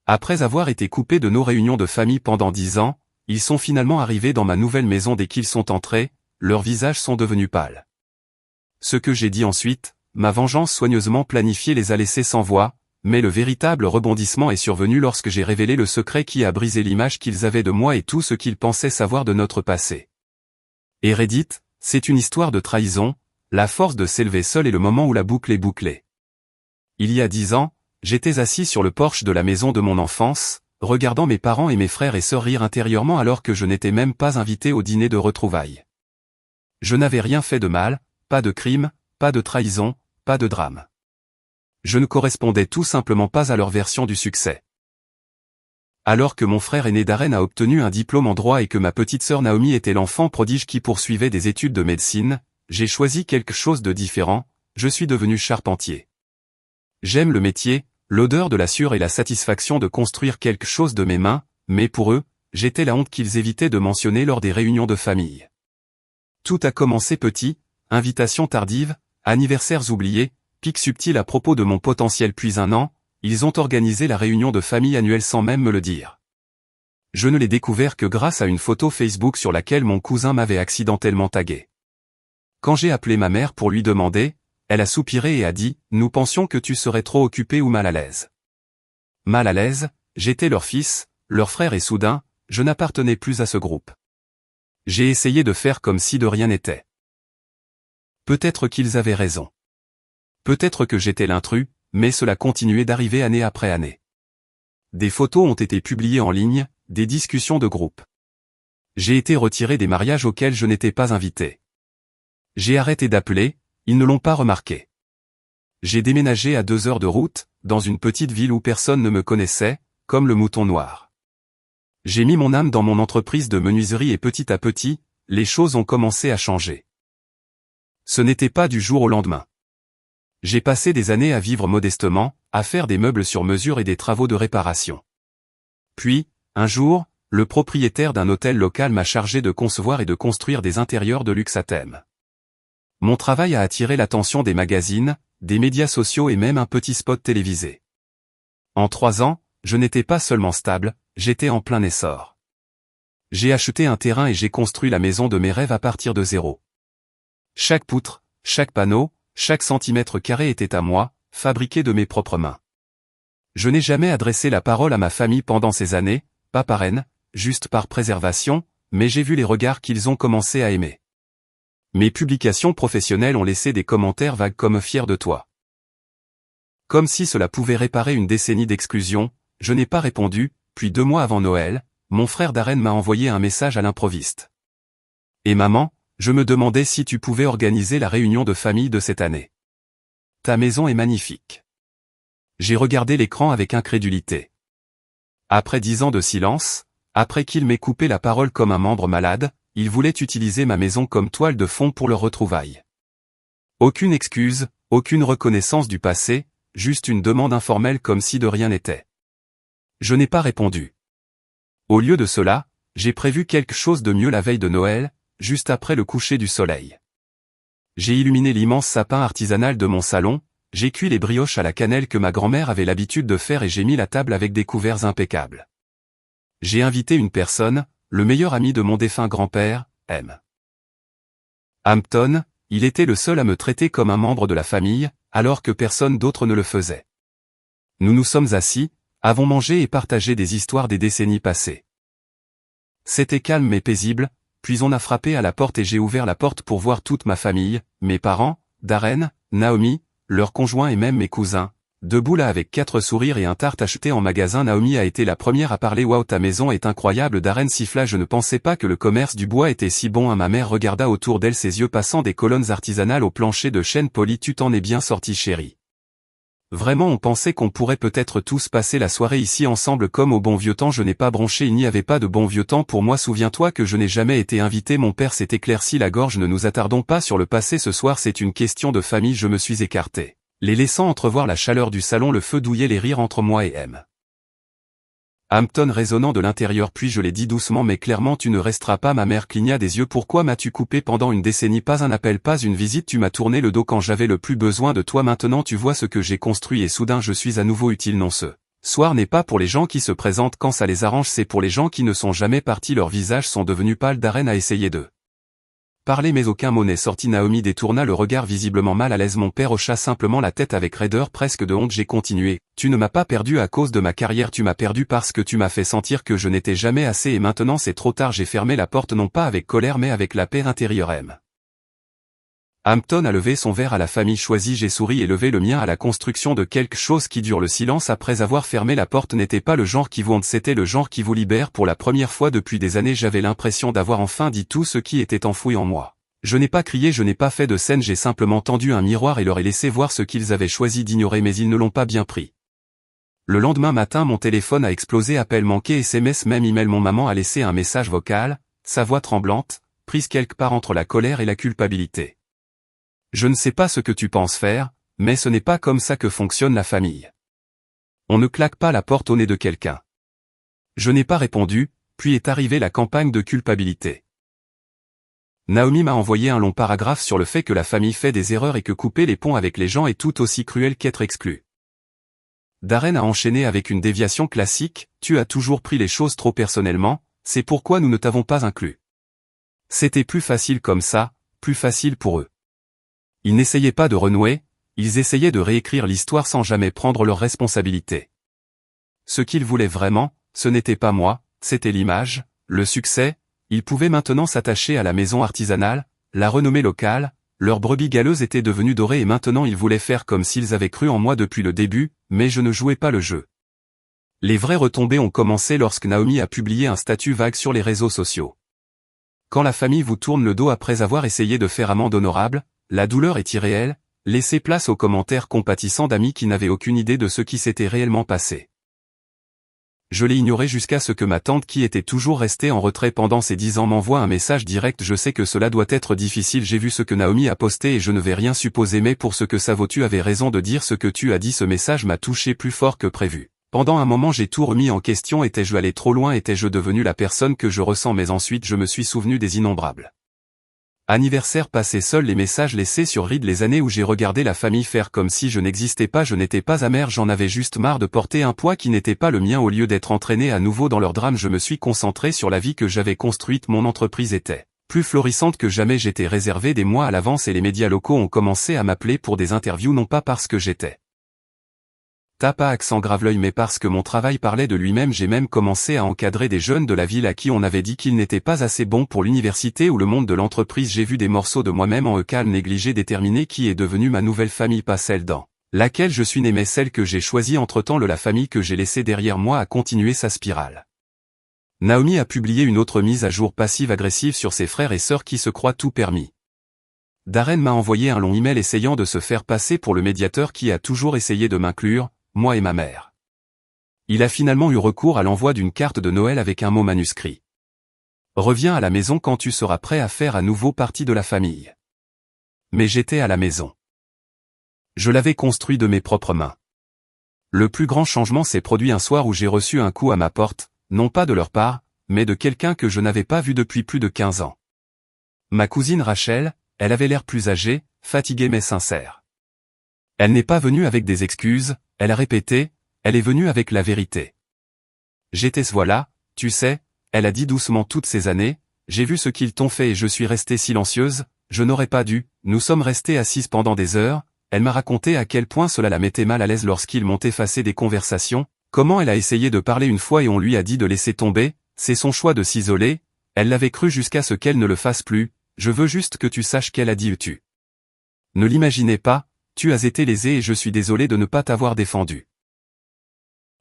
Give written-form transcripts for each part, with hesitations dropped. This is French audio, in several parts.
Après avoir été coupés de nos réunions de famille pendant 10 ans, ils sont finalement arrivés dans ma nouvelle maison dès qu'ils sont entrés, leurs visages sont devenus pâles. Ce que j'ai dit ensuite, ma vengeance soigneusement planifiée les a laissés sans voix, mais le véritable rebondissement est survenu lorsque j'ai révélé le secret qui a brisé l'image qu'ils avaient de moi et tout ce qu'ils pensaient savoir de notre passé. Et Reddit, c'est une histoire de trahison, la force de s'élever seul est le moment où la boucle est bouclée. Il y a 10 ans, j'étais assis sur le porche de la maison de mon enfance, regardant mes parents et mes frères et sœurs rire intérieurement alors que je n'étais même pas invité au dîner de retrouvailles. Je n'avais rien fait de mal, pas de crime, pas de trahison, pas de drame. Je ne correspondais tout simplement pas à leur version du succès. Alors que mon frère aîné Darren a obtenu un diplôme en droit et que ma petite sœur Naomi était l'enfant prodige qui poursuivait des études de médecine, j'ai choisi quelque chose de différent, je suis devenu charpentier. J'aime le métier, l'odeur de la sueur et la satisfaction de construire quelque chose de mes mains, mais pour eux, j'étais la honte qu'ils évitaient de mentionner lors des réunions de famille. Tout a commencé petit, invitations tardives, anniversaires oubliés, pics subtils à propos de mon potentiel puis un an, ils ont organisé la réunion de famille annuelle sans même me le dire. Je ne l'ai découvert que grâce à une photo Facebook sur laquelle mon cousin m'avait accidentellement tagué. Quand j'ai appelé ma mère pour lui demander, elle a soupiré et a dit « Nous pensions que tu serais trop occupé ou mal à l'aise. » Mal à l'aise, j'étais leur fils, leur frère et soudain, je n'appartenais plus à ce groupe. J'ai essayé de faire comme si de rien n'était. Peut-être qu'ils avaient raison. Peut-être que j'étais l'intrus, mais cela continuait d'arriver année après année. Des photos ont été publiées en ligne, des discussions de groupe. J'ai été retiré des mariages auxquels je n'étais pas invité. J'ai arrêté d'appeler, ils ne l'ont pas remarqué. J'ai déménagé à 2 heures de route, dans une petite ville où personne ne me connaissait, comme le mouton noir. J'ai mis mon âme dans mon entreprise de menuiserie et petit à petit, les choses ont commencé à changer. Ce n'était pas du jour au lendemain. J'ai passé des années à vivre modestement, à faire des meubles sur mesure et des travaux de réparation. Puis, un jour, le propriétaire d'un hôtel local m'a chargé de concevoir et de construire des intérieurs de luxe à thème. Mon travail a attiré l'attention des magazines, des médias sociaux et même un petit spot télévisé. En 3 ans, je n'étais pas seulement stable, j'étais en plein essor. J'ai acheté un terrain et j'ai construit la maison de mes rêves à partir de zéro. Chaque poutre, chaque panneau, chaque centimètre carré était à moi, fabriqué de mes propres mains. Je n'ai jamais adressé la parole à ma famille pendant ces années, pas par haine, juste par préservation, mais j'ai vu les regards qu'ils ont commencé à aimer. Mes publications professionnelles ont laissé des commentaires vagues comme « fier de toi ». Comme si cela pouvait réparer une décennie d'exclusion, je n'ai pas répondu, puis 2 mois avant Noël, mon frère Darren m'a envoyé un message à l'improviste. « Et maman, je me demandais si tu pouvais organiser la réunion de famille de cette année. Ta maison est magnifique. » J'ai regardé l'écran avec incrédulité. Après 10 ans de silence, après qu'il m'ait coupé la parole comme un membre malade, il voulait utiliser ma maison comme toile de fond pour leur retrouvaille. Aucune excuse, aucune reconnaissance du passé, juste une demande informelle comme si de rien n'était. Je n'ai pas répondu. Au lieu de cela, j'ai prévu quelque chose de mieux la veille de Noël, juste après le coucher du soleil. J'ai illuminé l'immense sapin artisanal de mon salon, j'ai cuit les brioches à la cannelle que ma grand-mère avait l'habitude de faire et j'ai mis la table avec des couverts impeccables. J'ai invité une personne, le meilleur ami de mon défunt grand-père, M. Hampton, il était le seul à me traiter comme un membre de la famille, alors que personne d'autre ne le faisait. Nous nous sommes assis, avons mangé et partagé des histoires des décennies passées. C'était calme mais paisible, puis on a frappé à la porte et j'ai ouvert la porte pour voir toute ma famille, mes parents, Darren, Naomi, leurs conjoints et même mes cousins. Debout là avec 4 sourires et un tarte acheté en magasin. Naomi a été la première à parler. « Waouh, ta maison est incroyable !» Darren siffla. « Je ne pensais pas que le commerce du bois était si bon. » Ma mère regarda autour d'elle, ses yeux passant des colonnes artisanales au plancher de chêne poli. « Tu t'en es bien sorti, chérie. Vraiment, on pensait qu'on pourrait peut-être tous passer la soirée ici ensemble comme au bon vieux temps. » Je n'ai pas bronché, il n'y avait pas de bon vieux temps pour moi. Souviens-toi que je n'ai jamais été invité. Mon père s'est éclairci la gorge. Ne nous attardons pas sur le passé ce soir, c'est une question de famille. Je me suis écarté, les laissant entrevoir la chaleur du salon. Le feu douillait les rires entre moi et M. Hampton résonnant de l'intérieur. Puis je l'ai dit doucement mais clairement: « Tu ne resteras pas. » Ma mère cligna des yeux. « Pourquoi m'as-tu coupé pendant une décennie? Pas un appel, pas une visite. Tu m'as tourné le dos quand j'avais le plus besoin de toi. Maintenant tu vois ce que j'ai construit et soudain je suis à nouveau utile. » Non, ce Soir n'est pas pour les gens qui se présentent quand ça les arrange, c'est pour les gens qui ne sont jamais partis, leurs visages sont devenus pâles. Darren a essayé de parler mais aucun mot n'est sorti. Naomi détourna le regard visiblement mal à l'aise. Mon père hocha simplement la tête avec raideur, presque de honte. J'ai continué. Tu ne m'as pas perdu à cause de ma carrière, tu m'as perdu parce que tu m'as fait sentir que je n'étais jamais assez et maintenant c'est trop tard. J'ai fermé la porte non pas avec colère mais avec la paix intérieure. Hampton a levé son verre à la famille choisie. J'ai souri et levé le mien à la construction de quelque chose qui dure. Le silence après avoir fermé la porte n'était pas le genre qui vous hante, c'était le genre qui vous libère. Pour la première fois depuis des années, j'avais l'impression d'avoir enfin dit tout ce qui était enfoui en moi. Je n'ai pas crié, je n'ai pas fait de scène, j'ai simplement tendu un miroir et leur ai laissé voir ce qu'ils avaient choisi d'ignorer, mais ils ne l'ont pas bien pris. Le lendemain matin, mon téléphone a explosé, appel manqué, SMS, même email. Mon maman a laissé un message vocal, sa voix tremblante, prise quelque part entre la colère et la culpabilité. Je ne sais pas ce que tu penses faire, mais ce n'est pas comme ça que fonctionne la famille. On ne claque pas la porte au nez de quelqu'un. Je n'ai pas répondu, puis est arrivée la campagne de culpabilité. Naomi m'a envoyé un long paragraphe sur le fait que la famille fait des erreurs et que couper les ponts avec les gens est tout aussi cruel qu'être exclu. Darren a enchaîné avec une déviation classique, tu as toujours pris les choses trop personnellement, c'est pourquoi nous ne t'avons pas inclus. C'était plus facile comme ça, plus facile pour eux. Ils n'essayaient pas de renouer, ils essayaient de réécrire l'histoire sans jamais prendre leurs responsabilités. Ce qu'ils voulaient vraiment, ce n'était pas moi, c'était l'image, le succès, ils pouvaient maintenant s'attacher à la maison artisanale, la renommée locale, leur brebis galeuse était devenue dorée et maintenant ils voulaient faire comme s'ils avaient cru en moi depuis le début, mais je ne jouais pas le jeu. Les vraies retombées ont commencé lorsque Naomi a publié un statut vague sur les réseaux sociaux. Quand la famille vous tourne le dos après avoir essayé de faire amende honorable, la douleur est irréelle, laissez place aux commentaires compatissants d'amis qui n'avaient aucune idée de ce qui s'était réellement passé. Je l'ai ignoré jusqu'à ce que ma tante, qui était toujours restée en retrait pendant ces 10 ans, m'envoie un message direct. Je sais que cela doit être difficile, j'ai vu ce que Naomi a posté et je ne vais rien supposer, mais pour ce que ça vaut, tu avais raison de dire ce que tu as dit, ce message m'a touché plus fort que prévu. Pendant un moment j'ai tout remis en question, étais-je allé trop loin, étais-je devenu la personne que je ressens, mais ensuite je me suis souvenu des innombrables anniversaires passés seuls, les messages laissés sur Reed, les années où j'ai regardé la famille faire comme si je n'existais pas. Je n'étais pas amer, j'en avais juste marre de porter un poids qui n'était pas le mien. Au lieu d'être entraîné à nouveau dans leur drame, je me suis concentré sur la vie que j'avais construite. Mon entreprise était plus florissante que jamais, j'étais réservé des mois à l'avance et les médias locaux ont commencé à m'appeler pour des interviews, non pas parce que j'étais tape à accent grave l'œil, mais parce que mon travail parlait de lui-même. J'ai même commencé à encadrer des jeunes de la ville à qui on avait dit qu'ils n'étaient pas assez bons pour l'université ou le monde de l'entreprise. J'ai vu des morceaux de moi-même en eux, calme, négligé, déterminé, qui est devenue ma nouvelle famille, pas celle dans laquelle je suis né mais celle que j'ai choisie. Entre-temps, la famille que j'ai laissée derrière moi a continué sa spirale. Naomi a publié une autre mise à jour passive-agressive sur ses frères et sœurs qui se croient tout permis. Darren m'a envoyé un long email essayant de se faire passer pour le médiateur qui a toujours essayé de m'inclure, moi et ma mère. Il a finalement eu recours à l'envoi d'une carte de Noël avec un mot manuscrit. Reviens à la maison quand tu seras prêt à faire à nouveau partie de la famille. Mais j'étais à la maison. Je l'avais construit de mes propres mains. Le plus grand changement s'est produit un soir où j'ai reçu un coup à ma porte, non pas de leur part, mais de quelqu'un que je n'avais pas vu depuis plus de 15 ans. Ma cousine Rachel, elle avait l'air plus âgée, fatiguée mais sincère. Elle n'est pas venue avec des excuses, elle a répété, elle est venue avec la vérité. J'étais voilà, tu sais, elle a dit doucement, toutes ces années, j'ai vu ce qu'ils t'ont fait et je suis restée silencieuse, je n'aurais pas dû, nous sommes restés assises pendant des heures, elle m'a raconté à quel point cela la mettait mal à l'aise lorsqu'ils m'ont effacé des conversations, comment elle a essayé de parler une fois et on lui a dit de laisser tomber, c'est son choix de s'isoler, elle l'avait cru jusqu'à ce qu'elle ne le fasse plus, je veux juste que tu saches qu'elle a dit tu ne l'imaginais pas, tu as été lésé et je suis désolé de ne pas t'avoir défendu.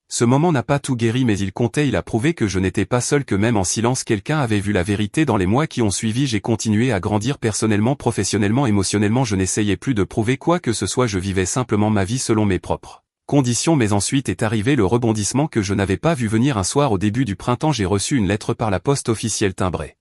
Ce moment n'a pas tout guéri mais il comptait, il a prouvé que je n'étais pas seul, que même en silence quelqu'un avait vu la vérité. Dans les mois qui ont suivi, j'ai continué à grandir personnellement, professionnellement, émotionnellement, je n'essayais plus de prouver quoi que ce soit, je vivais simplement ma vie selon mes propres conditions. Mais ensuite est arrivé le rebondissement que je n'avais pas vu venir. Un soir au début du printemps, j'ai reçu une lettre par la poste officielle timbrée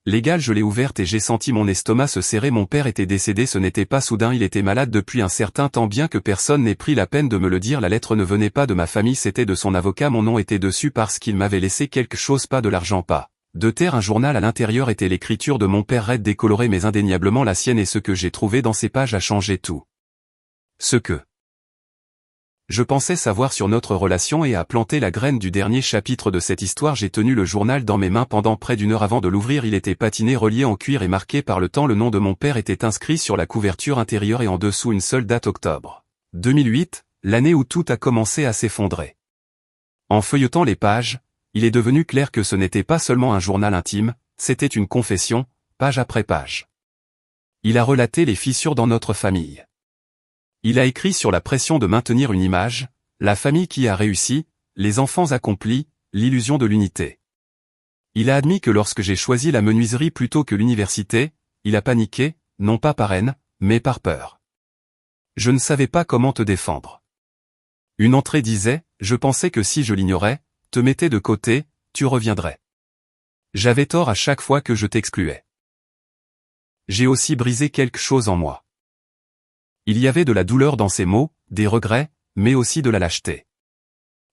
légale, je l'ai ouverte et j'ai senti mon estomac se serrer. Mon père était décédé, ce n'était pas soudain, il était malade depuis un certain temps, bien que personne n'ait pris la peine de me le dire. La lettre ne venait pas de ma famille, c'était de son avocat, mon nom était dessus parce qu'il m'avait laissé quelque chose, pas de l'argent, pas de terre, un journal. À l'intérieur était l'écriture de mon père, raide, décolorée mais indéniablement la sienne, et ce que j'ai trouvé dans ces pages a changé tout. Ce que Je pensais savoir sur notre relation et à planter la graine du dernier chapitre de cette histoire. J'ai tenu le journal dans mes mains pendant près d'une heure avant de l'ouvrir. Il était patiné, relié en cuir et marqué par le temps. Le nom de mon père était inscrit sur la couverture intérieure et en dessous une seule date: octobre 2008, l'année où tout a commencé à s'effondrer. En feuilletant les pages, il est devenu clair que ce n'était pas seulement un journal intime, c'était une confession, page après page. Il a relaté les fissures dans notre famille. Il a écrit sur la pression de maintenir une image, la famille qui a réussi, les enfants accomplis, l'illusion de l'unité. Il a admis que lorsque j'ai choisi la menuiserie plutôt que l'université, il a paniqué, non pas par haine, mais par peur. Je ne savais pas comment te défendre. Une entrée disait, je pensais que si je l'ignorais, te mettais de côté, tu reviendrais. J'avais tort à chaque fois que je t'excluais. J'ai aussi brisé quelque chose en moi. Il y avait de la douleur dans ses mots, des regrets, mais aussi de la lâcheté.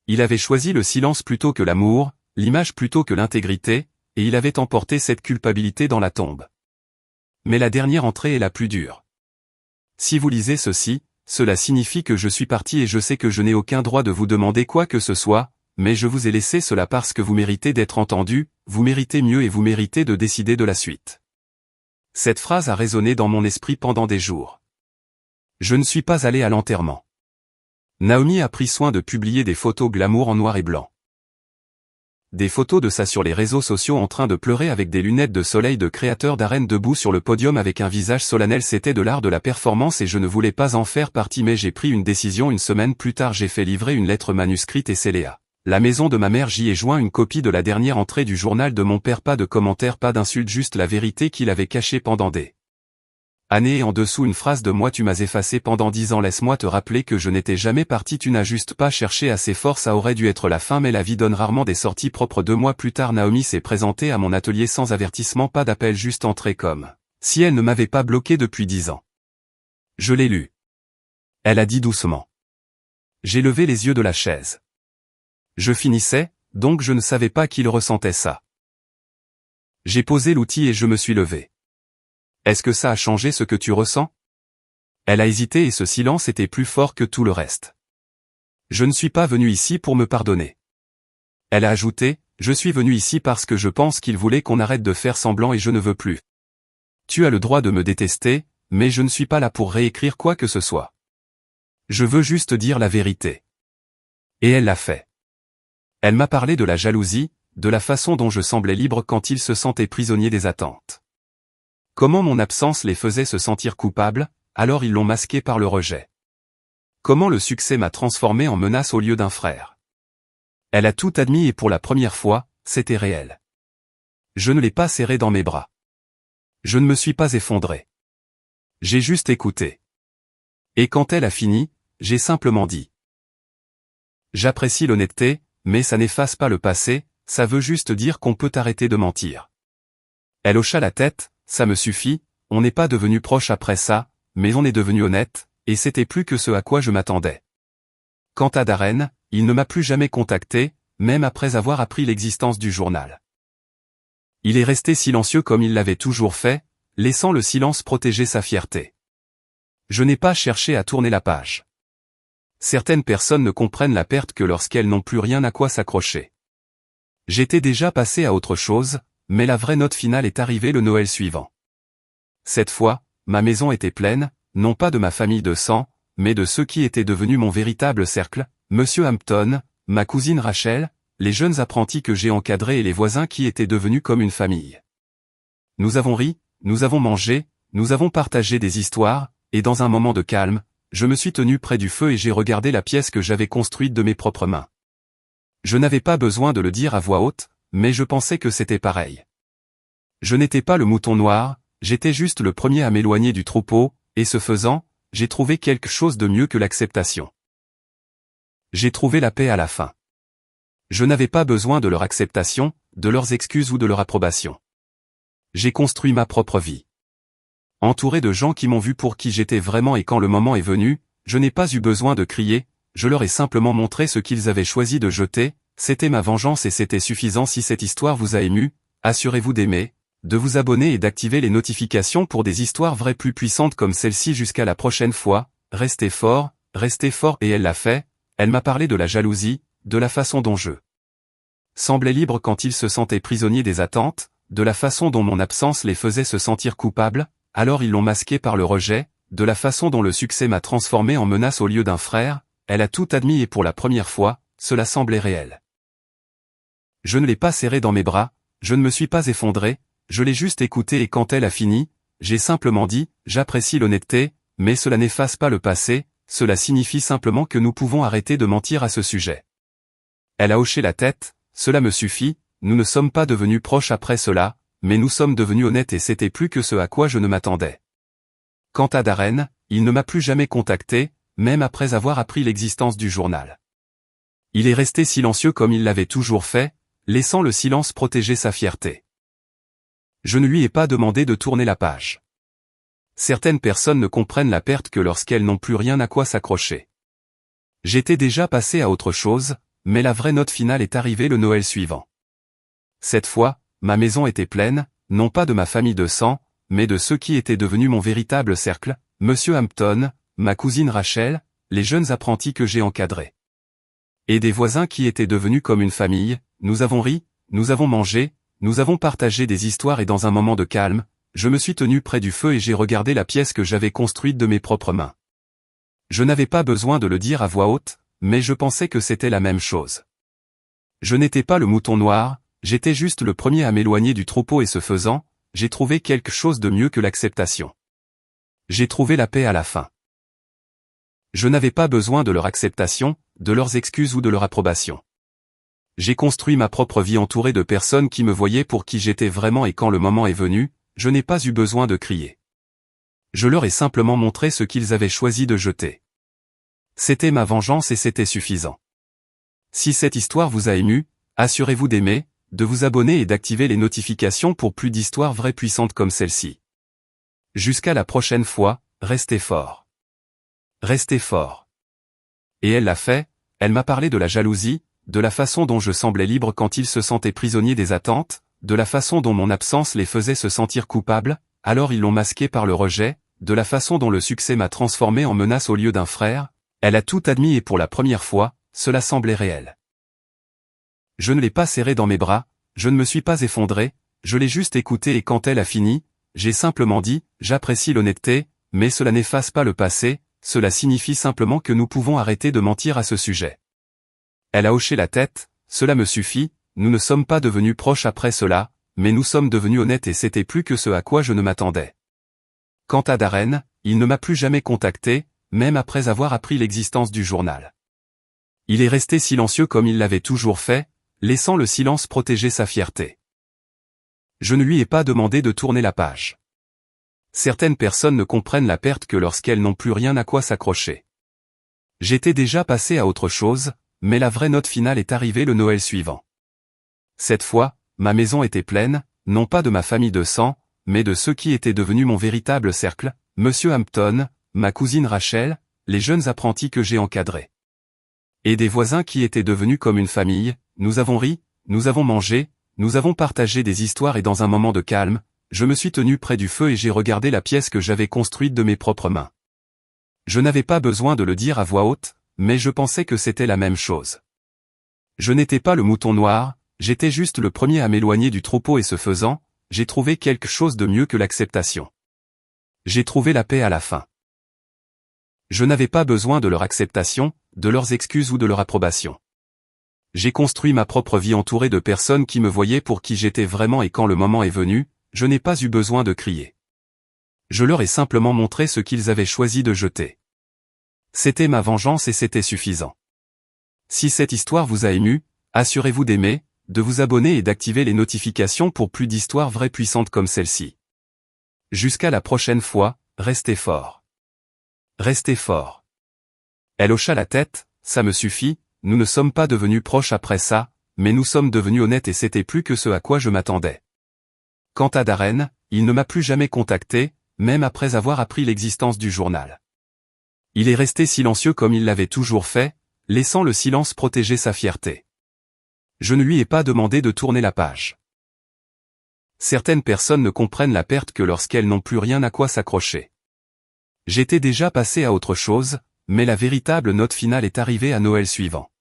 Il avait choisi le silence plutôt que l'amour, l'image plutôt que l'intégrité, et il avait emporté cette culpabilité dans la tombe. Mais la dernière entrée est la plus dure. Si vous lisez ceci, cela signifie que je suis parti et je sais que je n'ai aucun droit de vous demander quoi que ce soit, mais je vous ai laissé cela parce que vous méritez d'être entendu, vous méritez mieux et vous méritez de décider de la suite. Cette phrase a résonné dans mon esprit pendant des jours. Je ne suis pas allé à l'enterrement. Naomi a pris soin de publier des photos glamour en noir et blanc. Des photos de ça sur les réseaux sociaux en train de pleurer avec des lunettes de soleil de créateur d'arène debout sur le podium avec un visage solennel. C'était de l'art de la performance et je ne voulais pas en faire partie, mais j'ai pris une décision. Une semaine plus tard, j'ai fait livrer une lettre manuscrite et scellée à la maison de ma mère. J'y ai joint une copie de la dernière entrée du journal de mon père. Pas de commentaires, pas d'insultes, juste la vérité qu'il avait cachée pendant des années, et en dessous une phrase de moi: tu m'as effacé pendant 10 ans, laisse-moi te rappeler que je n'étais jamais parti, tu n'as juste pas cherché assez fort. Ça aurait dû être la fin, mais la vie donne rarement des sorties propres. 2 mois plus tard, Naomi s'est présentée à mon atelier sans avertissement, pas d'appel, juste entrée comme si elle ne m'avait pas bloqué depuis 10 ans. Je l'ai lu. Elle a dit doucement. J'ai levé les yeux de la chaise. Je finissais, donc je ne savais pas qu'il ressentait ça. J'ai posé l'outil et je me suis levé. Est-ce que ça a changé ce que tu ressens? Elle a hésité et ce silence était plus fort que tout le reste. Je ne suis pas venu ici pour me pardonner. Elle a ajouté, je suis venu ici parce que je pense qu'il voulait qu'on arrête de faire semblant et je ne veux plus. Tu as le droit de me détester, mais je ne suis pas là pour réécrire quoi que ce soit. Je veux juste dire la vérité. Et elle l'a fait. Elle m'a parlé de la jalousie, de la façon dont je semblais libre quand ils se sentaient prisonniers des attentes. Comment mon absence les faisait se sentir coupables, alors ils l'ont masqué par le rejet. Comment le succès m'a transformé en menace au lieu d'un frère. Elle a tout admis et pour la première fois, c'était réel. Je ne l'ai pas serré dans mes bras. Je ne me suis pas effondré. J'ai juste écouté. Et quand elle a fini, j'ai simplement dit. J'apprécie l'honnêteté, mais ça n'efface pas le passé, ça veut juste dire qu'on peut arrêter de mentir. Elle hocha la tête. Ça me suffit, on n'est pas devenu proche après ça, mais on est devenu honnête, et c'était plus que ce à quoi je m'attendais. Quant à Darren, il ne m'a plus jamais contacté, même après avoir appris l'existence du journal. Il est resté silencieux comme il l'avait toujours fait, laissant le silence protéger sa fierté. Je n'ai pas cherché à tourner la page. Certaines personnes ne comprennent la perte que lorsqu'elles n'ont plus rien à quoi s'accrocher. J'étais déjà passé à autre chose, mais la vraie note finale est arrivée le Noël suivant. Cette fois, ma maison était pleine, non pas de ma famille de sang, mais de ceux qui étaient devenus mon véritable cercle, Monsieur Hampton, ma cousine Rachel, les jeunes apprentis que j'ai encadrés et les voisins qui étaient devenus comme une famille. Nous avons ri, nous avons mangé, nous avons partagé des histoires, et dans un moment de calme, je me suis tenu près du feu et j'ai regardé la pièce que j'avais construite de mes propres mains. Je n'avais pas besoin de le dire à voix haute, mais je pensais que c'était pareil. Je n'étais pas le mouton noir, j'étais juste le premier à m'éloigner du troupeau, et ce faisant, j'ai trouvé quelque chose de mieux que l'acceptation. J'ai trouvé la paix à la fin. Je n'avais pas besoin de leur acceptation, de leurs excuses ou de leur approbation. J'ai construit ma propre vie. Entouré de gens qui m'ont vu pour qui j'étais vraiment et quand le moment est venu, je n'ai pas eu besoin de crier, je leur ai simplement montré ce qu'ils avaient choisi de jeter. C'était ma vengeance et c'était suffisant. Si cette histoire vous a ému, assurez-vous d'aimer, de vous abonner et d'activer les notifications pour des histoires vraies plus puissantes comme celle-ci. Jusqu'à la prochaine fois, restez fort et elle l'a fait, Elle m'a parlé de la jalousie, de la façon dont je semblais libre quand ils se sentaient prisonniers des attentes, de la façon dont mon absence les faisait se sentir coupables, alors ils l'ont masqué par le rejet, de la façon dont le succès m'a transformé en menace au lieu d'un frère. Elle a tout admis et pour la première fois, cela semblait réel. Je ne l'ai pas serré dans mes bras, je ne me suis pas effondré, je l'ai juste écouté et quand elle a fini, j'ai simplement dit, j'apprécie l'honnêteté, mais cela n'efface pas le passé, cela signifie simplement que nous pouvons arrêter de mentir à ce sujet. Elle a hoché la tête, cela me suffit, nous ne sommes pas devenus proches après cela, mais nous sommes devenus honnêtes et c'était plus que ce à quoi je ne m'attendais. Quant à Darren, il ne m'a plus jamais contacté, même après avoir appris l'existence du journal. Il est resté silencieux comme il l'avait toujours fait, laissant le silence protéger sa fierté. Je ne lui ai pas demandé de tourner la page. Certaines personnes ne comprennent la perte que lorsqu'elles n'ont plus rien à quoi s'accrocher. J'étais déjà passé à autre chose, mais la vraie note finale est arrivée le Noël suivant. Cette fois, ma maison était pleine, non pas de ma famille de sang, mais de ceux qui étaient devenus mon véritable cercle, Monsieur Hampton, ma cousine Rachel, les jeunes apprentis que j'ai encadrés. Et des voisins qui étaient devenus comme une famille, nous avons ri, nous avons mangé, nous avons partagé des histoires et dans un moment de calme, je me suis tenu près du feu et j'ai regardé la pièce que j'avais construite de mes propres mains. Je n'avais pas besoin de le dire à voix haute, mais je pensais que c'était la même chose. Je n'étais pas le mouton noir, j'étais juste le premier à m'éloigner du troupeau et ce faisant, j'ai trouvé quelque chose de mieux que l'acceptation. J'ai trouvé la paix à la fin. Je n'avais pas besoin de leur acceptation, de leurs excuses ou de leur approbation. J'ai construit ma propre vie entourée de personnes qui me voyaient pour qui j'étais vraiment et quand le moment est venu, je n'ai pas eu besoin de crier. Je leur ai simplement montré ce qu'ils avaient choisi de jeter. C'était ma vengeance et c'était suffisant. Si cette histoire vous a ému, assurez-vous d'aimer, de vous abonner et d'activer les notifications pour plus d'histoires vraies puissantes comme celle-ci. Jusqu'à la prochaine fois, restez fort. Restez fort. Et elle l'a fait, elle m'a parlé de la jalousie, de la façon dont je semblais libre quand ils se sentaient prisonniers des attentes, de la façon dont mon absence les faisait se sentir coupables, alors ils l'ont masqué par le rejet, de la façon dont le succès m'a transformé en menace au lieu d'un frère. Elle a tout admis et pour la première fois, cela semblait réel. Je ne l'ai pas serré dans mes bras, je ne me suis pas effondré, je l'ai juste écouté et quand elle a fini, j'ai simplement dit, j'apprécie l'honnêteté, mais cela n'efface pas le passé, cela signifie simplement que nous pouvons arrêter de mentir à ce sujet. Elle a hoché la tête, cela me suffit, nous ne sommes pas devenus proches après cela, mais nous sommes devenus honnêtes et c'était plus que ce à quoi je ne m'attendais. Quant à Darren, il ne m'a plus jamais contacté, même après avoir appris l'existence du journal. Il est resté silencieux comme il l'avait toujours fait, laissant le silence protéger sa fierté. Je ne lui ai pas demandé de tourner la page. Certaines personnes ne comprennent la perte que lorsqu'elles n'ont plus rien à quoi s'accrocher. J'étais déjà passé à autre chose, mais la vraie note finale est arrivée le Noël suivant. Cette fois, ma maison était pleine, non pas de ma famille de sang, mais de ceux qui étaient devenus mon véritable cercle, Monsieur Hampton, ma cousine Rachel, les jeunes apprentis que j'ai encadrés. Et des voisins qui étaient devenus comme une famille, nous avons ri, nous avons mangé, nous avons partagé des histoires et dans un moment de calme, je me suis tenu près du feu et j'ai regardé la pièce que j'avais construite de mes propres mains. Je n'avais pas besoin de le dire à voix haute, mais je pensais que c'était la même chose. Je n'étais pas le mouton noir, j'étais juste le premier à m'éloigner du troupeau et ce faisant, j'ai trouvé quelque chose de mieux que l'acceptation. J'ai trouvé la paix à la fin. Je n'avais pas besoin de leur acceptation, de leurs excuses ou de leur approbation. J'ai construit ma propre vie entourée de personnes qui me voyaient pour qui j'étais vraiment et quand le moment est venu, je n'ai pas eu besoin de crier. Je leur ai simplement montré ce qu'ils avaient choisi de jeter. C'était ma vengeance et c'était suffisant. Si cette histoire vous a ému, assurez-vous d'aimer, de vous abonner et d'activer les notifications pour plus d'histoires vraies puissantes comme celle-ci. Jusqu'à la prochaine fois, restez fort. Restez fort. Elle hocha la tête, ça me suffit, nous ne sommes pas devenus proches après ça, mais nous sommes devenus honnêtes et c'était plus que ce à quoi je m'attendais. Quant à Darren, il ne m'a plus jamais contacté, même après avoir appris l'existence du journal. Il est resté silencieux comme il l'avait toujours fait, laissant le silence protéger sa fierté. Je ne lui ai pas demandé de tourner la page. Certaines personnes ne comprennent la perte que lorsqu'elles n'ont plus rien à quoi s'accrocher. J'étais déjà passé à autre chose, mais la véritable note finale est arrivée à Noël suivant.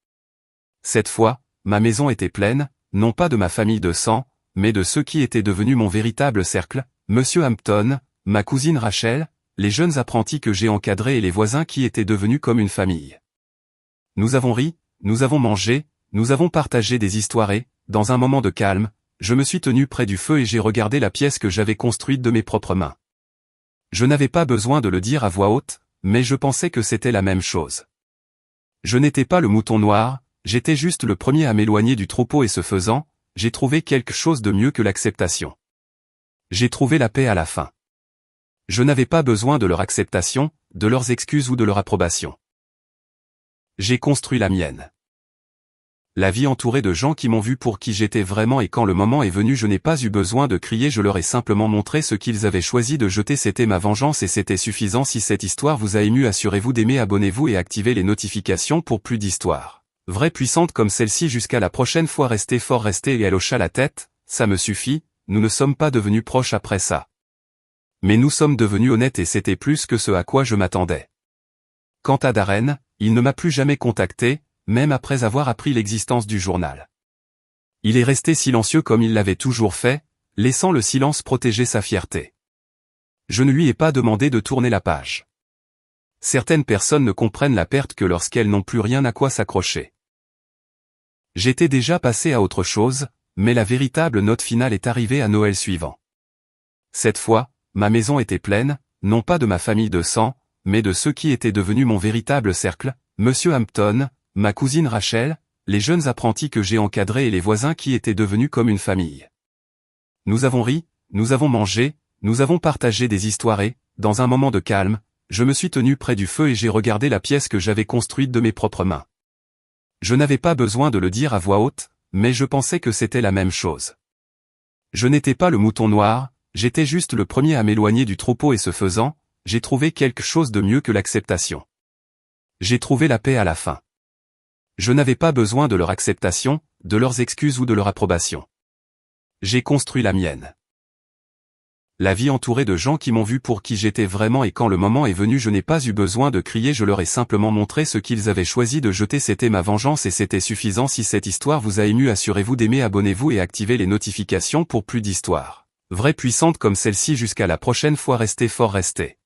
Cette fois, ma maison était pleine, non pas de ma famille de sang, mais de ceux qui étaient devenus mon véritable cercle, Monsieur Hampton, ma cousine Rachel, les jeunes apprentis que j'ai encadrés et les voisins qui étaient devenus comme une famille. Nous avons ri, nous avons mangé, nous avons partagé des histoires et, dans un moment de calme, je me suis tenu près du feu et j'ai regardé la pièce que j'avais construite de mes propres mains. Je n'avais pas besoin de le dire à voix haute, mais je pensais que c'était la même chose. Je n'étais pas le mouton noir, j'étais juste le premier à m'éloigner du troupeau et ce faisant, j'ai trouvé quelque chose de mieux que l'acceptation. J'ai trouvé la paix à la fin. Je n'avais pas besoin de leur acceptation, de leurs excuses ou de leur approbation. J'ai construit la mienne. La vie entourée de gens qui m'ont vu pour qui j'étais vraiment et quand le moment est venu je n'ai pas eu besoin de crier, je leur ai simplement montré ce qu'ils avaient choisi de jeter, c'était ma vengeance et c'était suffisant. Si cette histoire vous a ému, assurez-vous d'aimer, abonnez-vous et activez les notifications pour plus d'histoires vraies puissantes comme celle-ci. Jusqu'à la prochaine fois, restez fort, restez, et elle hocha la tête, ça me suffit, nous ne sommes pas devenus proches après ça. Mais nous sommes devenus honnêtes et c'était plus que ce à quoi je m'attendais. Quant à Darren, il ne m'a plus jamais contacté, même après avoir appris l'existence du journal. Il est resté silencieux comme il l'avait toujours fait, laissant le silence protéger sa fierté. Je ne lui ai pas demandé de tourner la page. Certaines personnes ne comprennent la perte que lorsqu'elles n'ont plus rien à quoi s'accrocher. J'étais déjà passé à autre chose, mais la véritable note finale est arrivée à Noël suivant. Cette fois, ma maison était pleine, non pas de ma famille de sang, mais de ceux qui étaient devenus mon véritable cercle, Monsieur Hampton, ma cousine Rachel, les jeunes apprentis que j'ai encadrés et les voisins qui étaient devenus comme une famille. Nous avons ri, nous avons mangé, nous avons partagé des histoires et, dans un moment de calme, je me suis tenu près du feu et j'ai regardé la pièce que j'avais construite de mes propres mains. Je n'avais pas besoin de le dire à voix haute, mais je pensais que c'était la même chose. Je n'étais pas le mouton noir, j'étais juste le premier à m'éloigner du troupeau et ce faisant, j'ai trouvé quelque chose de mieux que l'acceptation. J'ai trouvé la paix à la fin. Je n'avais pas besoin de leur acceptation, de leurs excuses ou de leur approbation. J'ai construit la mienne. La vie entourée de gens qui m'ont vu pour qui j'étais vraiment et quand le moment est venu je n'ai pas eu besoin de crier, je leur ai simplement montré ce qu'ils avaient choisi de jeter, c'était ma vengeance et c'était suffisant. Si cette histoire vous a ému, assurez-vous d'aimer, abonnez-vous et activez les notifications pour plus d'histoires vraies puissantes comme celle-ci. Jusqu'à la prochaine fois, restez fort, restez.